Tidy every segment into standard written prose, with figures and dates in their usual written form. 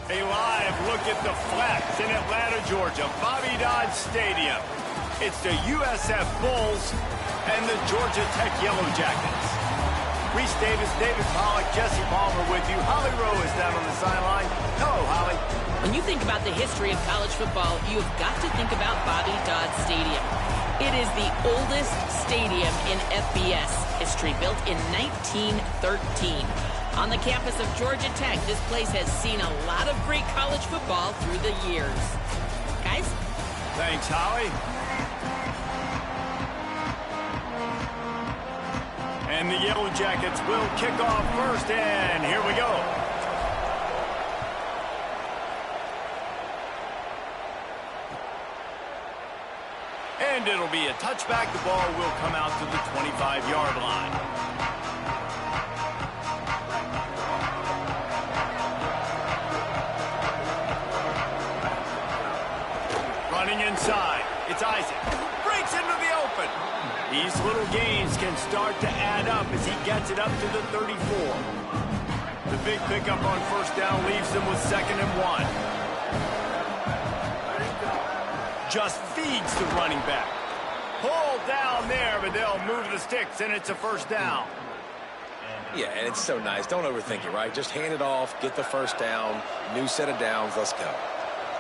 A live look at the Flats in Atlanta, Georgia, Bobby Dodd Stadium. It's the USF Bulls and the Georgia Tech Yellow Jackets. Reese Davis, David Pollack, Jesse Palmer with you. Holly Rowe is down on the sideline. Hello, Holly. When you think about the history of college football, you have got to think about Bobby Dodd Stadium. It is the oldest stadium in FBS history, built in 1913. On the campus of Georgia Tech, this place has seen a lot of great college football through the years. Guys? Thanks, Holly. And the Yellow Jackets will kick off first, and here we go. And it'll be a touchback. The ball will come out to the 25-yard line. Running inside, it's Isaac. Breaks into the open. These little gains can start to add up as he gets it up to the 34. The big pickup on first down leaves them with 2nd and 1. Just feeds the running back. Pulled down there, but they'll move the sticks, and it's a first down. Yeah, and it's so nice. Don't overthink it, right? Just hand it off, get the first down, new set of downs, let's go.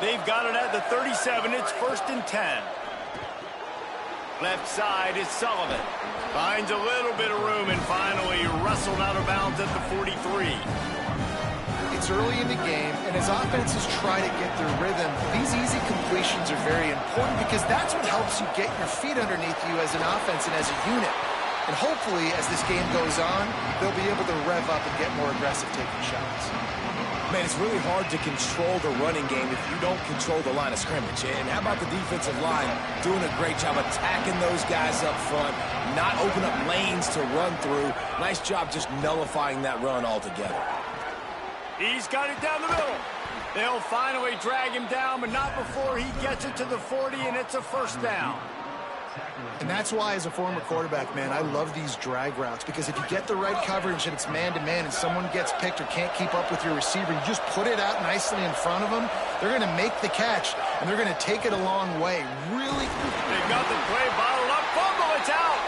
They've got it at the 37. It's 1st and 10. Left side is Sullivan. Finds a little bit of room and finally wrestled out of bounds at the 43. It's early in the game, and as offenses try to get their rhythm, these easy completions are very important because that's what helps you get your feet underneath you as an offense and as a unit. And hopefully, as this game goes on, they'll be able to rev up and get more aggressive taking shots. Man, it's really hard to control the running game if you don't control the line of scrimmage. And how about the defensive line doing a great job attacking those guys up front, not open up lanes to run through. Nice job just nullifying that run altogether. He's got it down the middle. They'll finally drag him down, but not before he gets it to the 40, and it's a first down. And that's why, as a former quarterback, man, I love these drag routes, because if you get the right coverage and it's man-to-man and someone gets picked or can't keep up with your receiver, you just put it out nicely in front of them, they're going to make the catch, and they're going to take it a long way. Really. They've got the play bottled up. Fumble, it's out.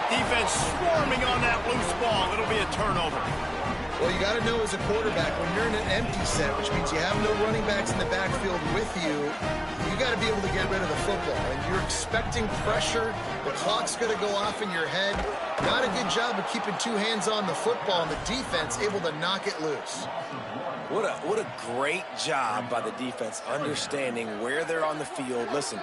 Defense swarming on that loose ball. It'll be a turnover. Well, you got to know as a quarterback, when you're in an empty set, which means you have no running backs in the backfield with you, you got to be able to get rid of the football. And you're expecting pressure. The clock's going to go off in your head. Not a good job of keeping two hands on the football, and the defense able to knock it loose. What a great job by the defense understanding where they're on the field. Listen,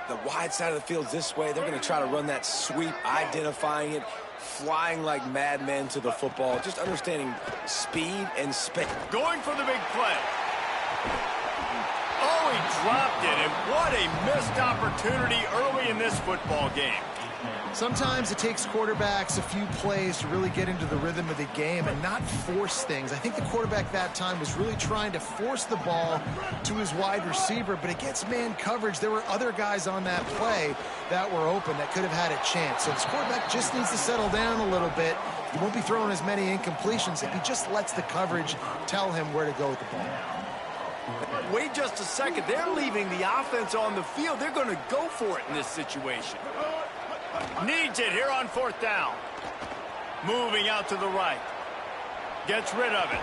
the wide side of the field's this way. They're going to try to run that sweep, identifying it, flying like madmen to the football, just understanding speed and space. Going for the big play. Oh, he dropped it, and what a missed opportunity early in this football game. Sometimes it takes quarterbacks a few plays to really get into the rhythm of the game and not force things. I think the quarterback that time was really trying to force the ball to his wide receiver, but against man coverage, there were other guys on that play that were open that could have had a chance. So this quarterback just needs to settle down a little bit. He won't be throwing as many incompletions if he just lets the coverage tell him where to go with the ball. Wait just a second. They're leaving the offense on the field. They're going to go for it in this situation. Needs it here on 4th down. Moving out to the right. Gets rid of it.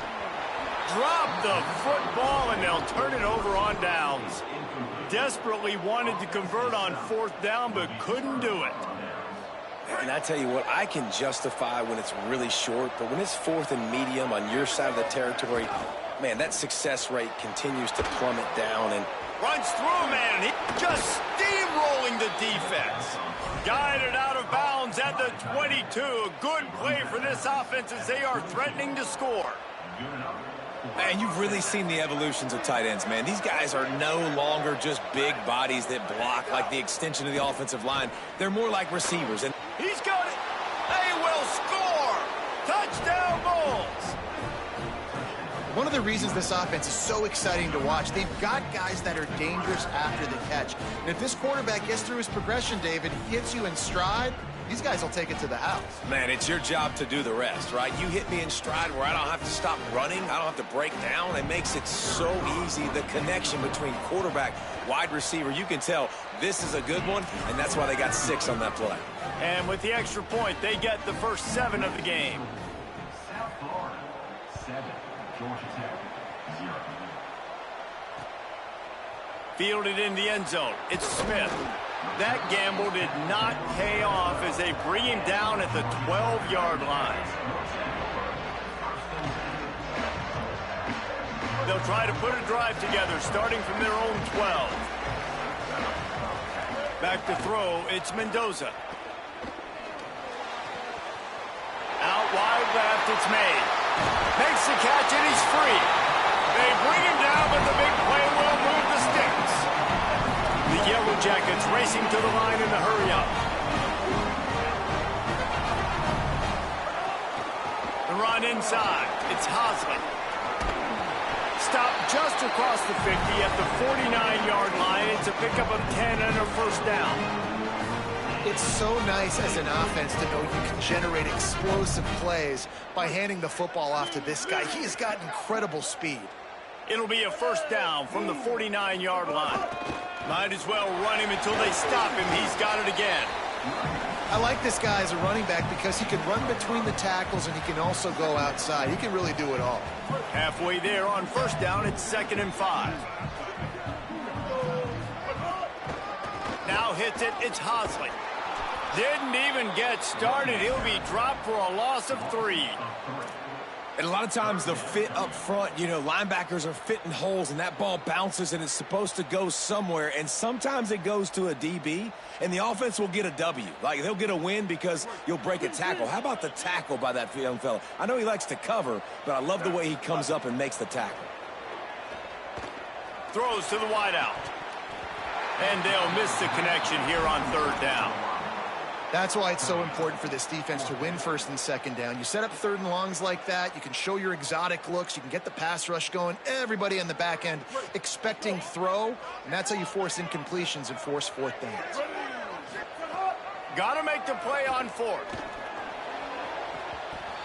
Drop the football, and they'll turn it over on downs. Desperately wanted to convert on 4th down, but couldn't do it. And I tell you what, I can justify when it's really short, but when it's 4th and medium on your side of the territory, man, that success rate continues to plummet down. And runs through a man. He just steamrolling the defense. Guided out of bounds at the 22. A good play for this offense as they are threatening to score. Man, you've really seen the evolutions of tight ends, man. These guys are no longer just big bodies that block like the extension of the offensive line. They're more like receivers. And he's got it. They will score. Touchdown, Bulls. One of the reasons this offense is so exciting to watch, they've got guys that are dangerous after the catch. And if this quarterback gets through his progression, David, he hits you in stride, these guys will take it to the house. Man, it's your job to do the rest, right? You hit me in stride where I don't have to stop running. I don't have to break down. It makes it so easy. The connection between quarterback, wide receiver, you can tell this is a good one, and that's why they got 6 on that play. And with the extra point, they get the first 7 of the game. South Florida, 7. Georgia Tech, 0. Fielded in the end zone. It's Smith. That gamble did not pay off as they bring him down at the 12-yard line. They'll try to put a drive together, starting from their own 12. Back to throw, it's Mendoza. Out wide left, it's made. Makes the catch, and he's free. They bring him down, but the big play will move the sticks. The Yellow Jackets racing to the line in the hurry-up. The run inside. It's Hosley. Stopped just across the 50 at the 49-yard line. It's a pickup of 10 and a first down. It's so nice as an offense to know you can generate explosive plays by handing the football off to this guy. He has got incredible speed. It'll be a first down from the 49-yard line. Might as well run him until they stop him. He's got it again. I like this guy as a running back because he can run between the tackles and he can also go outside. He can really do it all. Halfway there on first down, it's 2nd and 5. Now hits it, it's Hosley. Didn't even get started. He'll be dropped for a loss of 3. And a lot of times the fit up front, you know, linebackers are fitting holes and that ball bounces and it's supposed to go somewhere. And sometimes it goes to a DB and the offense will get a W. Like they'll get a win because you'll break a tackle. How about the tackle by that young fella? I know he likes to cover, but I love the way he comes up and makes the tackle. Throws to the wideout. And they'll miss the connection here on 3rd down. That's why it's so important for this defense to win 1st and 2nd down. You set up 3rd and longs like that. You can show your exotic looks. You can get the pass rush going. Everybody on the back end expecting throw, and that's how you force incompletions and force 4th downs. Got to make the play on 4th.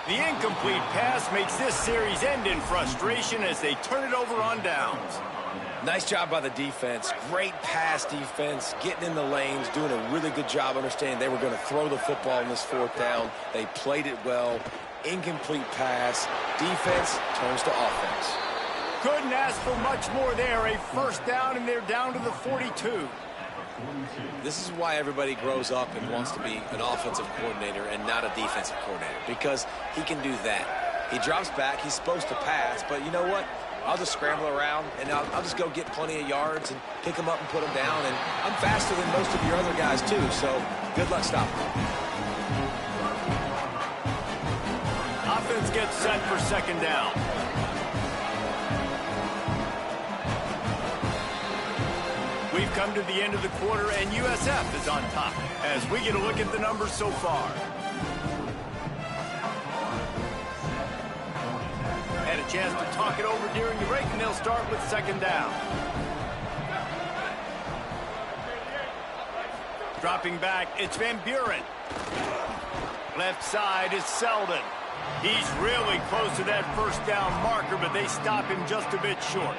The incomplete pass makes this series end in frustration as they turn it over on downs. Nice job by the defense. Great pass defense, getting in the lanes, doing a really good job understanding they were going to throw the football in this 4th down. They played it well. Incomplete pass. Defense turns to offense. Couldn't ask for much more there. A first down, and they're down to the 42. This is why everybody grows up and wants to be an offensive coordinator and not a defensive coordinator, because he can do that. He drops back. He's supposed to pass, but you know what? I'll just scramble around, and I'll just go get plenty of yards and pick them up and put them down. And I'm faster than most of your other guys, too, so good luck stopping them. Offense gets set for 2nd down. We've come to the end of the quarter, and USF is on top as we get a look at the numbers so far. Had a chance to talk it over during the break, and they'll start with 2nd down. Dropping back, it's Van Buren. Left side is Selden. He's really close to that first down marker, but they stop him just a bit short.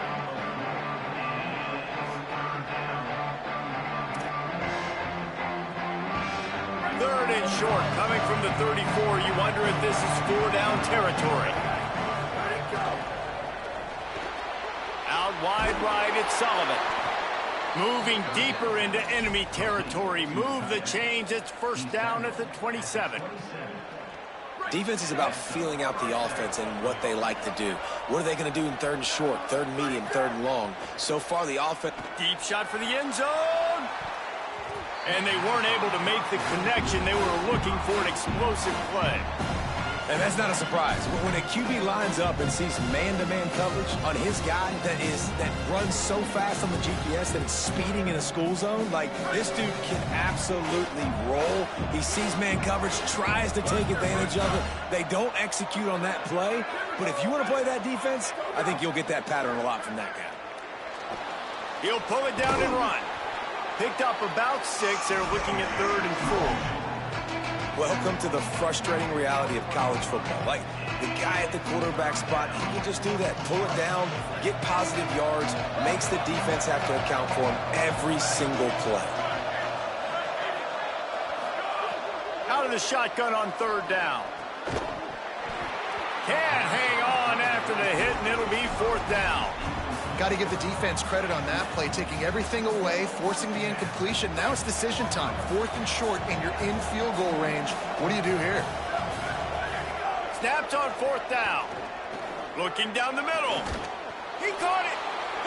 Third and short, coming from the 34. You wonder if this is 4-down territory. Out wide right, it's Sullivan. Moving deeper into enemy territory. Move the chains. It's first down at the 27. Defense is about feeling out the offense and what they like to do. What are they going to do in 3rd and short, 3rd and medium, 3rd and long? So far, the offense... Deep shot for the end zone. And they weren't able to make the connection. They were looking for an explosive play. And that's not a surprise. When a QB lines up and sees man-to-man coverage on his guy that runs so fast on the GPS that it's speeding in a school zone, like this dude can absolutely roll. He sees man coverage, tries to take advantage of it. They don't execute on that play. But if you want to play that defense, I think you'll get that pattern a lot from that guy. He'll pull it down and run. Picked up about 6. They're looking at 3rd and 4. Welcome to the frustrating reality of college football. Like, the guy at the quarterback spot, he can just do that. Pull it down, get positive yards, makes the defense have to account for him every single play. Out of the shotgun on third down. Can't hang on after the hit, and it'll be fourth down. Got to give the defense credit on that play, taking everything away, forcing the incompletion. Now it's decision time. Fourth and short, and you're in field goal range. What do you do here? Snaps on fourth down. Looking down the middle. He caught it.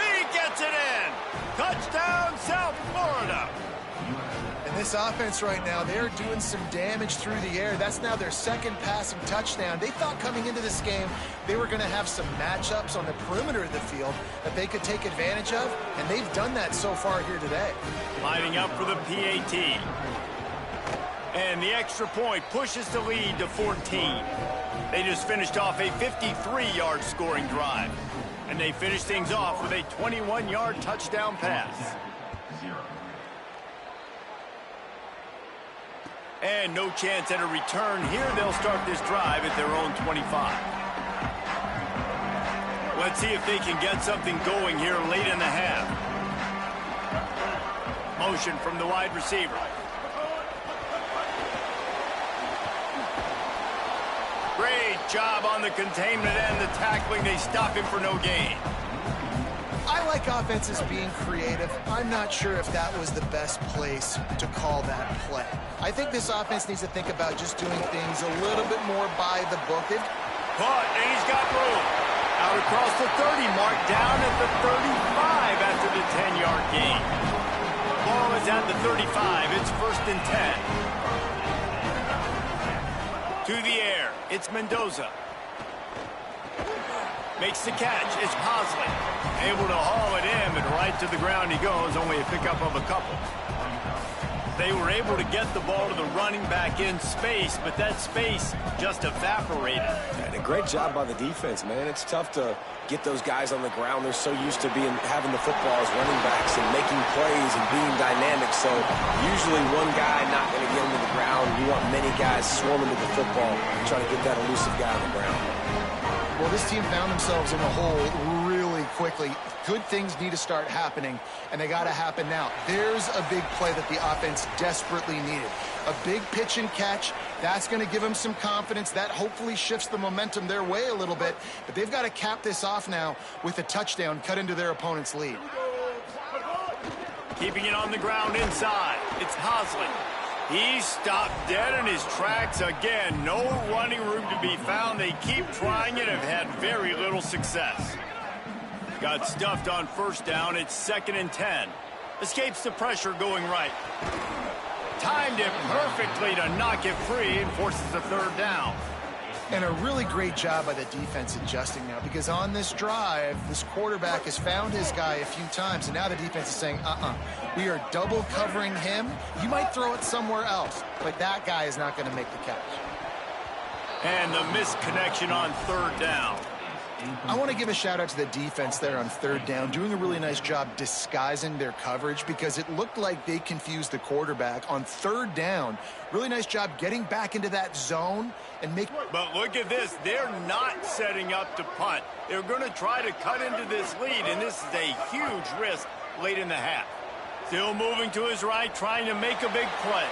He gets it in. Touchdown, South Florida. And this offense right now, they're doing some damage through the air. That's now their second passing touchdown. They thought coming into this game they were going to have some matchups on the perimeter of the field that they could take advantage of, and they've done that so far here today. Lining up for the PAT. And the extra point pushes the lead to 14. They just finished off a 53-yard scoring drive. And they finished things off with a 21-yard touchdown pass. And no chance at a return here. They'll start this drive at their own 25. Let's see if they can get something going here late in the half. Motion from the wide receiver. Great job on the containment and the tackling. They stop him for no gain. I like offenses being creative. I'm not sure if that was the best place to call that play. I think this offense needs to think about just doing things a little bit more by the book. Caught, and he's got room. Out across the 30 mark, down at the 35 after the 10-yard gain. Ball is at the 35. It's first and 10. To the air. It's Mendoza. Makes the catch. It's Posley. Able to haul it in, but right to the ground he goes. Only a pickup of a couple. They were able to get the ball to the running back in space, but that space just evaporated. And a great job by the defense, man. It's tough to get those guys on the ground. They're so used to having the football as running backs and making plays and being dynamic. So usually one guy not going to get them to the ground. You want many guys swarming to the football, trying to get that elusive guy on the ground. Well, this team found themselves in a hole really quickly. Good things need to start happening, and they got to happen now. There's a big play that the offense desperately needed. A big pitch and catch. That's going to give them some confidence. That hopefully shifts the momentum their way a little bit. But they've got to cap this off now with a touchdown cut into their opponent's lead. Keeping it on the ground inside. It's Posley. He stopped dead in his tracks again. No running room to be found. They keep trying it, have had very little success. Got stuffed on first down. It's second and 10. Escapes the pressure going right. Timed it perfectly to knock it free and forces the third down. And a really great job by the defense adjusting now, because on this drive, this quarterback has found his guy a few times, and now the defense is saying, we are double covering him. You might throw it somewhere else, but that guy is not going to make the catch. And the missed connection on third down. I want to give a shout out to the defense there on third down, doing a really nice job disguising their coverage, because it looked like they confused the quarterback on third down. Really nice job getting back into that zone and make. But look at this. They're not setting up to punt. They're going to try to cut into this lead, and this is a huge risk late in the half. Still moving to his right, trying to make a big play.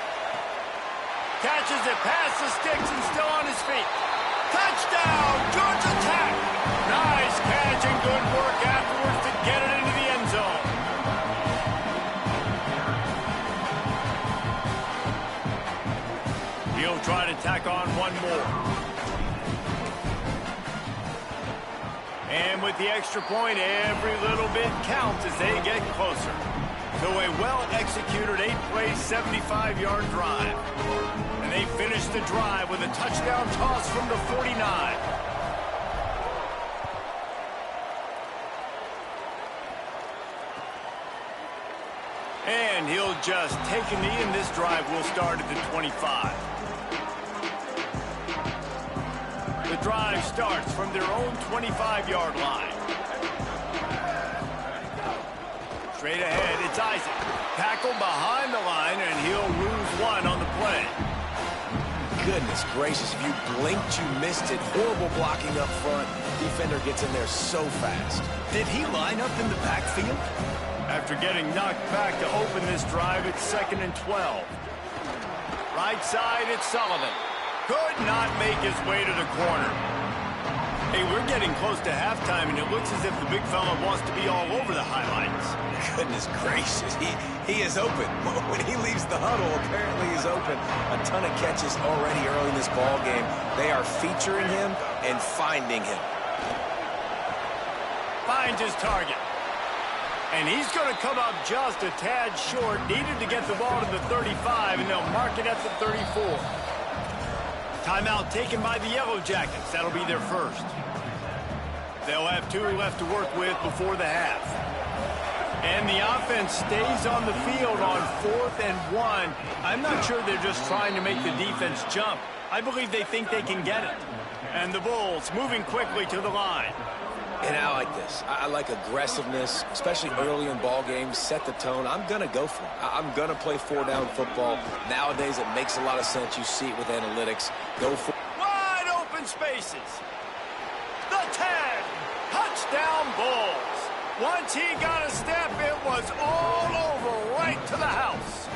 Catches it past the sticks and still on his feet. Touchdown, Georgia Tech. Nice catch and good work afterwards to get it into the end zone. He'll try to tack on one more. And with the extra point, every little bit counts as they get closer. So a well-executed 8-play, 75-yard drive. And they finish the drive with a touchdown toss from the 49. And he'll just take a knee, and this drive will start at the 25. The drive starts from their own 25-yard line. Straight ahead, it's Isaac. Tackled behind the line, and he'll lose one on the play. Goodness gracious, if you blinked, you missed it. Horrible blocking up front. Defender gets in there so fast. Did he line up in the backfield? After getting knocked back to open this drive, it's 2nd and 12. Right side, it's Sullivan. Could not make his way to the corner. Hey, we're getting close to halftime, and it looks as if the big fella wants to be all over the highlights. Goodness gracious, he is open. When he leaves the huddle, apparently he's open. A ton of catches already early in this ball game. They are featuring him and finding him. Finds his target. And he's going to come up just a tad short. Needed to get the ball to the 35, and they'll mark it at the 34. Timeout taken by the Yellow Jackets. That'll be their first. They'll have 2 left to work with before the half. And the offense stays on the field on 4th and 1. I'm not sure they're just trying to make the defense jump. I believe they think they can get it. And the Bulls moving quickly to the line. And I like this. I like aggressiveness, especially early in ball games. Set the tone. I'm going to go for it. I'm going to play 4-down football. Nowadays, it makes a lot of sense. You see it with analytics. Go for it. Wide open spaces. The 10. Touchdown Bulls. Once he got a step, it was all over right to the house.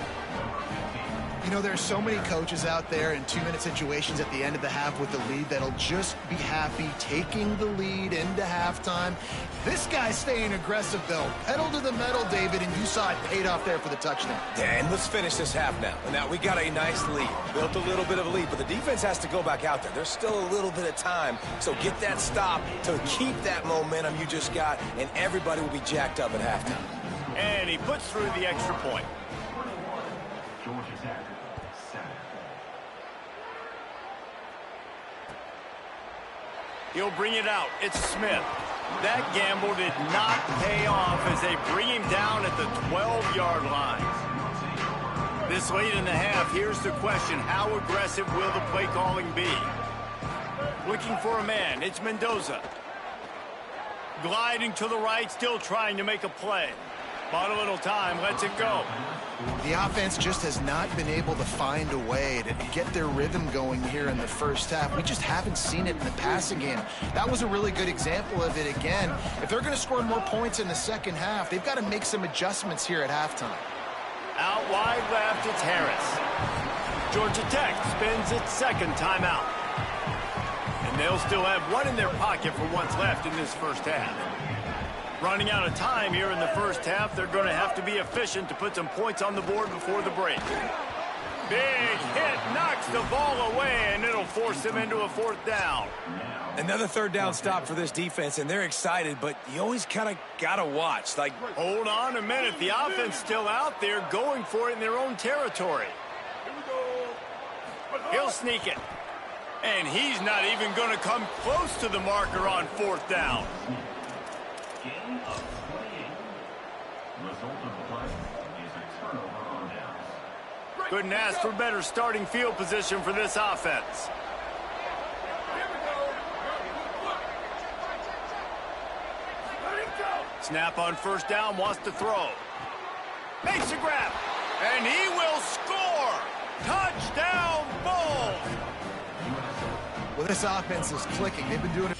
You know, there's so many coaches out there in 2-minute situations at the end of the half with the lead that'll just be happy taking the lead into halftime. This guy's staying aggressive, though. Pedal to the metal, David, and you saw it paid off there for the touchdown. And let's finish this half now. Now, we got a nice lead. Built a little bit of a lead, but the defense has to go back out there. There's still a little bit of time, so get that stop to keep that momentum you just got, and everybody will be jacked up at halftime. And he puts through the extra point. Georgia Tech, 7. He'll bring it out. It's Smith. That gamble did not pay off as they bring him down at the 12-yard line. This late in the half, here's the question. How aggressive will the play calling be? Looking for a man. It's Mendoza. Gliding to the right, still trying to make a play. Bought a little time, lets it go. The offense just has not been able to find a way to get their rhythm going here in the first half. We just haven't seen it in the passing game. That was a really good example of it again. If they're going to score more points in the second half, they've got to make some adjustments here at halftime. Out wide left, it's Harris. Georgia Tech spends its second timeout. And they'll still have one in their pocket for what's left in this first half. Running out of time here in the first half, they're going to have to be efficient to put some points on the board before the break. Big hit, knocks the ball away, and it'll force them into a 4th down. Another 3rd down stop for this defense, and they're excited, but you always kind of got to watch. Like, hold on a minute. The offense still out there going for it in their own territory. He'll sneak it. And he's not even going to come close to the marker on 4th down. Gain of 28. Result of the play is a turnover on downs. Couldn't ask for better starting field position for this offense. Snap on 1st down, wants to throw. Makes a grab, and he will score! Touchdown, Bulls! Well, this offense is clicking. They've been doing it